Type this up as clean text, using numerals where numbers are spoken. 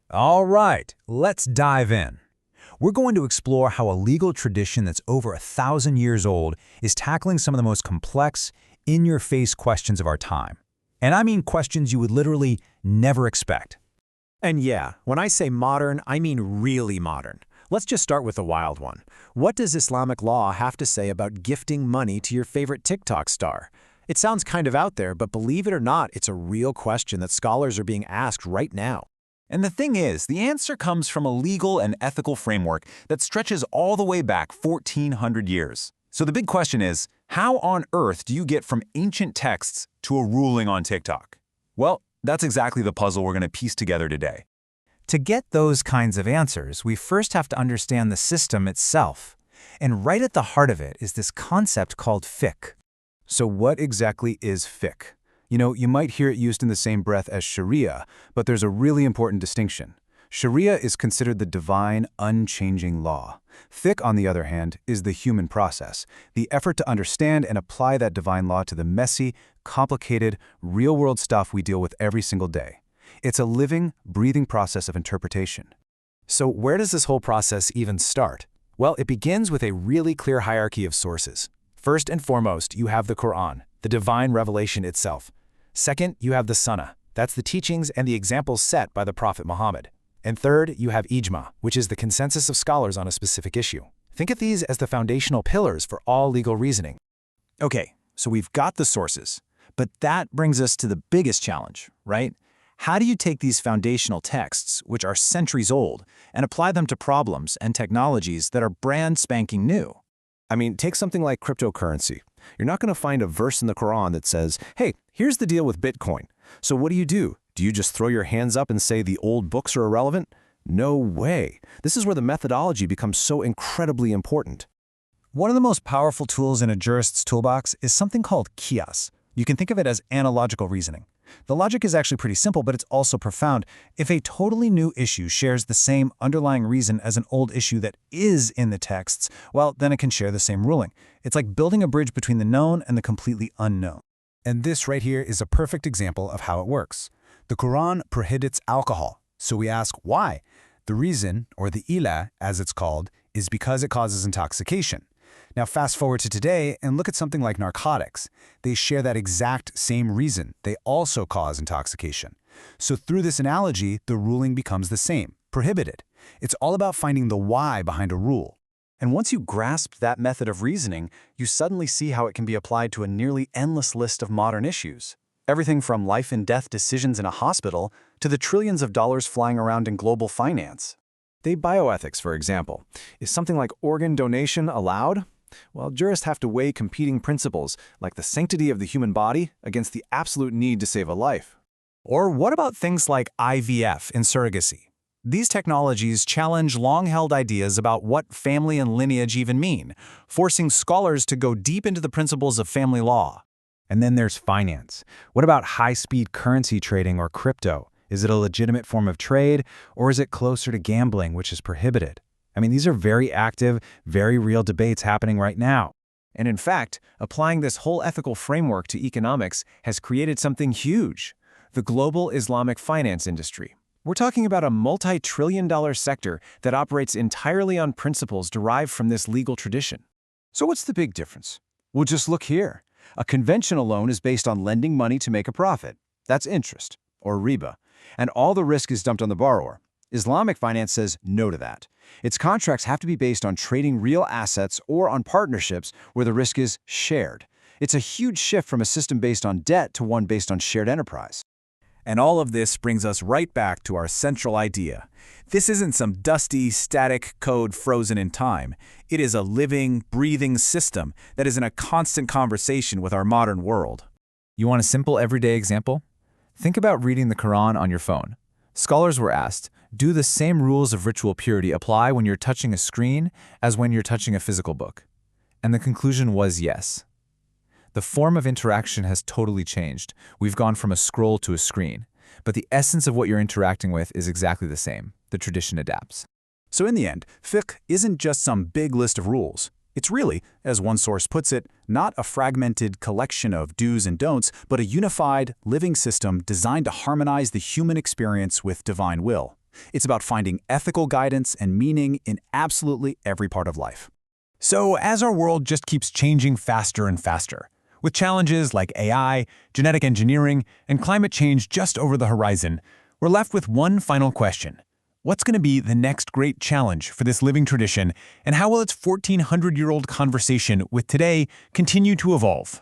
All right, let's dive in. We're going to explore how a legal tradition that's over 1,000 years old is tackling some of the most complex, in-your-face questions of our time. And I mean questions you would literally never expect. And yeah, when I say modern, I mean really modern. Let's just start with a wild one. What does Islamic law have to say about gifting money to your favorite TikTok star? It sounds kind of out there, but believe it or not, it's a real question that scholars are being asked right now. And the thing is, the answer comes from a legal and ethical framework that stretches all the way back 1,400 years. So the big question is, how on earth do you get from ancient texts to a ruling on TikTok? Well, that's exactly the puzzle we're going to piece together today. To get those kinds of answers, we first have to understand the system itself. And right at the heart of it is this concept called fiqh. So what exactly is fiqh? You know, you might hear it used in the same breath as Sharia, but there's a really important distinction. Sharia is considered the divine, unchanging law. Fiqh, on the other hand, is the human process, the effort to understand and apply that divine law to the messy, complicated, real-world stuff we deal with every single day. It's a living, breathing process of interpretation. So where does this whole process even start? Well, it begins with a really clear hierarchy of sources. First and foremost, you have the Quran, the divine revelation itself. Second, you have the Sunnah. That's the teachings and the examples set by the Prophet Muhammad. And third, you have ijma, which is the consensus of scholars on a specific issue. Think of these as the foundational pillars for all legal reasoning. Okay, so we've got the sources, but that brings us to the biggest challenge, right? How do you take these foundational texts, which are centuries old, and apply them to problems and technologies that are brand spanking new? I mean, take something like cryptocurrency. You're not going to find a verse in the Quran that says, hey, here's the deal with Bitcoin. So what do? Do you just throw your hands up and say the old books are irrelevant? No way. This is where the methodology becomes so incredibly important. One of the most powerful tools in a jurist's toolbox is something called qiyas. You can think of it as analogical reasoning. The logic is actually pretty simple, but it's also profound. If a totally new issue shares the same underlying reason as an old issue that is in the texts, well, then it can share the same ruling. It's like building a bridge between the known and the completely unknown. And this right here is a perfect example of how it works. The Quran prohibits alcohol, so we ask why. The reason, or the ilah as it's called, is because it causes intoxication. Now fast forward to today and look at something like narcotics. They share that exact same reason. They also cause intoxication. So through this analogy, the ruling becomes the same, prohibited. It's all about finding the why behind a rule. And once you grasp that method of reasoning, you suddenly see how it can be applied to a nearly endless list of modern issues. Everything from life and death decisions in a hospital to the trillions of dollars flying around in global finance. Take bioethics, for example. Is something like organ donation allowed? Well, jurists have to weigh competing principles, like the sanctity of the human body against the absolute need to save a life. Or what about things like IVF and surrogacy? These technologies challenge long-held ideas about what family and lineage even mean, forcing scholars to go deep into the principles of family law. And then there's finance. What about high-speed currency trading or crypto? Is it a legitimate form of trade, or is it closer to gambling, which is prohibited? I mean, these are very active, very real debates happening right now. And in fact, applying this whole ethical framework to economics has created something huge: the global Islamic finance industry. We're talking about a multi-trillion-dollar sector that operates entirely on principles derived from this legal tradition. So what's the big difference? Well, just look here. A conventional loan is based on lending money to make a profit. That's interest, or riba. And all the risk is dumped on the borrower. Islamic finance says no to that. Its contracts have to be based on trading real assets or on partnerships where the risk is shared. It's a huge shift from a system based on debt to one based on shared enterprise. And all of this brings us right back to our central idea. This isn't some dusty, static code frozen in time. It is a living, breathing system that is in a constant conversation with our modern world. You want a simple everyday example? Think about reading the Quran on your phone. Scholars were asked, do the same rules of ritual purity apply when you're touching a screen as when you're touching a physical book? And the conclusion was yes. The form of interaction has totally changed. We've gone from a scroll to a screen. But the essence of what you're interacting with is exactly the same. The tradition adapts. So in the end, fiqh isn't just some big list of rules. It's really, as one source puts it, not a fragmented collection of do's and don'ts, but a unified, living system designed to harmonize the human experience with divine will. It's about finding ethical guidance and meaning in absolutely every part of life. So as our world just keeps changing faster and faster, with challenges like AI, genetic engineering, and climate change just over the horizon, we're left with one final question. What's going to be the next great challenge for this living tradition, and how will its 1,400-year-old conversation with today continue to evolve?